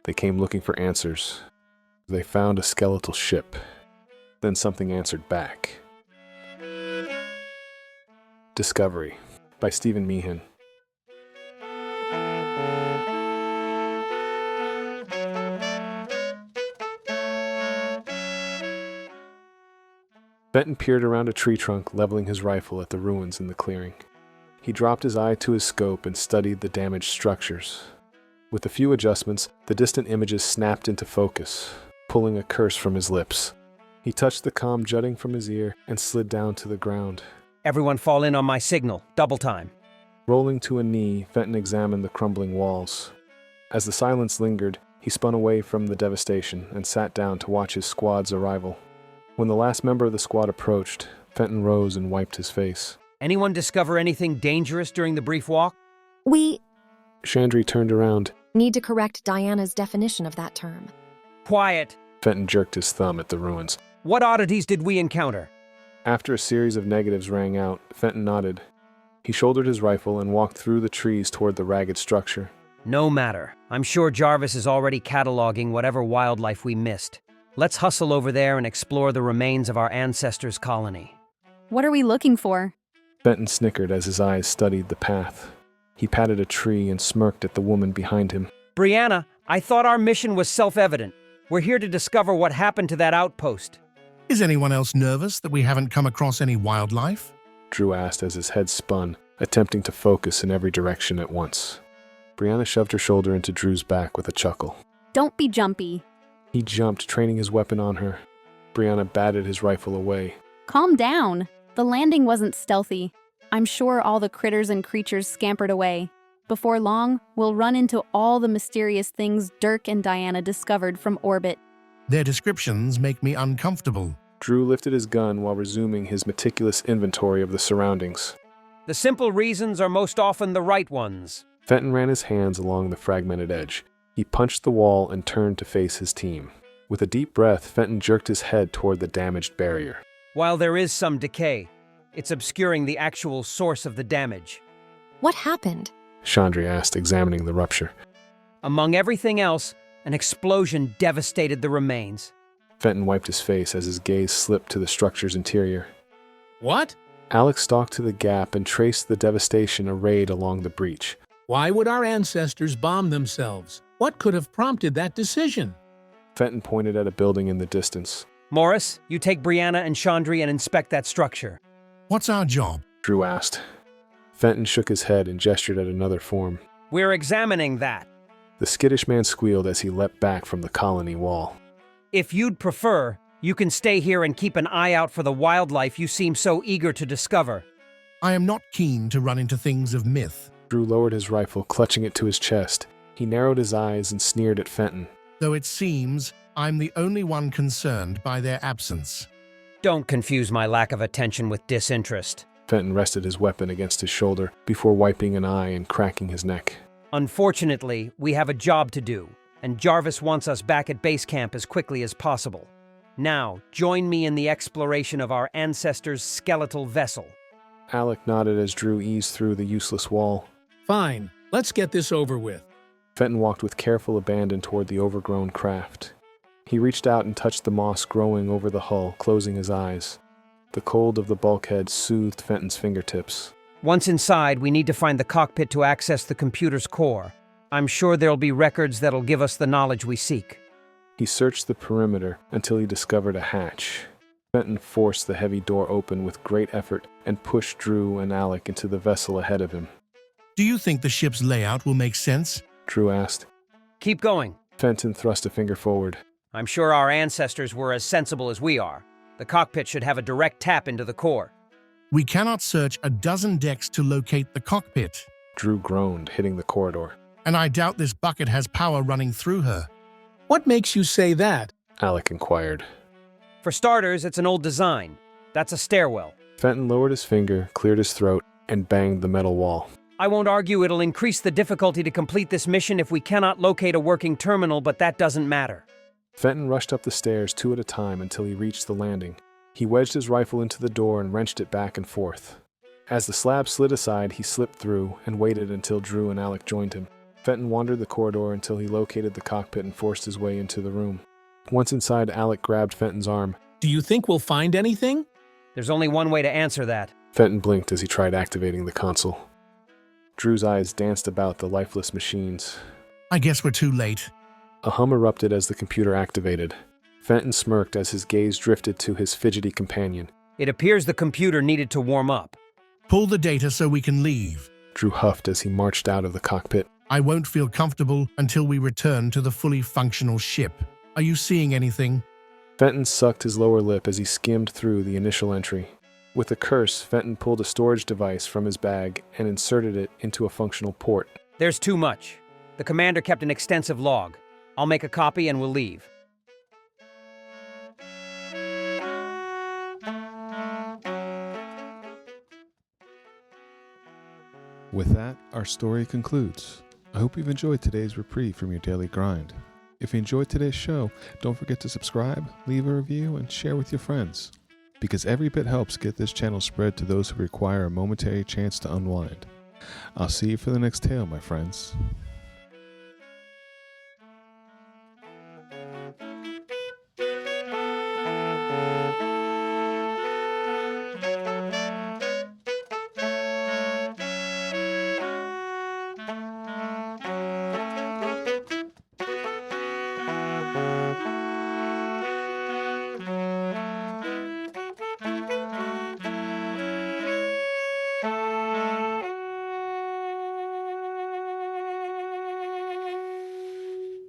They came looking for answers. They found a skeletal ship. Then something answered back. Discovery by Stephen Meehan. Fenton peered around a tree trunk, leveling his rifle at the ruins in the clearing. He dropped his eye to his scope and studied the damaged structures. With a few adjustments, the distant images snapped into focus, pulling a curse from his lips. He touched the comm jutting from his ear and slid down to the ground. Everyone fall in on my signal. Double time. Rolling to a knee, Fenton examined the crumbling walls. As the silence lingered, he spun away from the devastation and sat down to watch his squad's arrival. When the last member of the squad approached, Fenton rose and wiped his face. Anyone discover anything dangerous during the brief walk? We Chandri turned around. need to correct Diana's definition of that term. Quiet. Fenton jerked his thumb at the ruins. What oddities did we encounter? After a series of negatives rang out, Fenton nodded. He shouldered his rifle and walked through the trees toward the ragged structure. No matter. I'm sure Jarvis is already cataloging whatever wildlife we missed. Let's hustle over there and explore the remains of our ancestors' colony. What are we looking for? Fenton snickered as his eyes studied the path. He patted a tree and smirked at the woman behind him. Brianna, I thought our mission was self-evident. We're here to discover what happened to that outpost. Is anyone else nervous that we haven't come across any wildlife? Drew asked as his head spun, attempting to focus in every direction at once. Brianna shoved her shoulder into Drew's back with a chuckle. Don't be jumpy. He jumped, training his weapon on her. Brianna batted his rifle away. Calm down. The landing wasn't stealthy. I'm sure all the critters and creatures scampered away. Before long, we'll run into all the mysterious things Dirk and Diana discovered from orbit. Their descriptions make me uncomfortable. Drew lifted his gun while resuming his meticulous inventory of the surroundings. The simple reasons are most often the right ones. Fenton ran his hands along the fragmented edge. He punched the wall and turned to face his team. With a deep breath, Fenton jerked his head toward the damaged barrier. While there is some decay, it's obscuring the actual source of the damage. What happened? Chandri asked, examining the rupture. Among everything else, an explosion devastated the remains. Fenton wiped his face as his gaze slipped to the structure's interior. What? Alex stalked to the gap and traced the devastation arrayed along the breach. Why would our ancestors bomb themselves? What could have prompted that decision? Fenton pointed at a building in the distance. Morris, you take Brianna and Chandri and inspect that structure. What's our job? Drew asked. Fenton shook his head and gestured at another form. We're examining that. The skittish man squealed as he leapt back from the colony wall. If you'd prefer, you can stay here and keep an eye out for the wildlife you seem so eager to discover. I am not keen to run into things of myth. Drew lowered his rifle, clutching it to his chest. He narrowed his eyes and sneered at Fenton. Though it seems I'm the only one concerned by their absence. Don't confuse my lack of attention with disinterest. Fenton rested his weapon against his shoulder before wiping an eye and cracking his neck. Unfortunately, we have a job to do, and Jarvis wants us back at base camp as quickly as possible. Now, join me in the exploration of our ancestors' skeletal vessel. Alec nodded as Drew eased through the useless wall. Fine, let's get this over with. Fenton walked with careful abandon toward the overgrown craft. He reached out and touched the moss growing over the hull, closing his eyes. The cold of the bulkhead soothed Fenton's fingertips. Once inside, we need to find the cockpit to access the computer's core. I'm sure there'll be records that'll give us the knowledge we seek. He searched the perimeter until he discovered a hatch. Fenton forced the heavy door open with great effort and pushed Drew and Alec into the vessel ahead of him. Do you think the ship's layout will make sense? Drew asked. Keep going. Fenton thrust a finger forward. I'm sure our ancestors were as sensible as we are. The cockpit should have a direct tap into the core. We cannot search a dozen decks to locate the cockpit. Drew groaned, hitting the corridor. And I doubt this bucket has power running through her. What makes you say that? Alec inquired. For starters, it's an old design. That's a stairwell. Fenton lowered his finger, cleared his throat, and banged the metal wall. I won't argue it'll increase the difficulty to complete this mission if we cannot locate a working terminal, but that doesn't matter. Fenton rushed up the stairs 2 at a time until he reached the landing. He wedged his rifle into the door and wrenched it back and forth. As the slab slid aside, he slipped through and waited until Drew and Alec joined him. Fenton wandered the corridor until he located the cockpit and forced his way into the room. Once inside, Alec grabbed Fenton's arm. Do you think we'll find anything? There's only one way to answer that. Fenton blinked as he tried activating the console. Drew's eyes danced about the lifeless machines. I guess we're too late. A hum erupted as the computer activated. Fenton smirked as his gaze drifted to his fidgety companion. It appears the computer needed to warm up. Pull the data so we can leave. Drew huffed as he marched out of the cockpit. I won't feel comfortable until we return to the fully functional ship. Are you seeing anything? Fenton sucked his lower lip as he skimmed through the initial entry. With a curse, Fenton pulled a storage device from his bag and inserted it into a functional port. There's too much. The commander kept an extensive log. I'll make a copy and we'll leave. With that, our story concludes. I hope you've enjoyed today's reprieve from your daily grind. If you enjoyed today's show, don't forget to subscribe, leave a review, and share with your friends, because every bit helps get this channel spread to those who require a momentary chance to unwind. I'll see you for the next tale, my friends.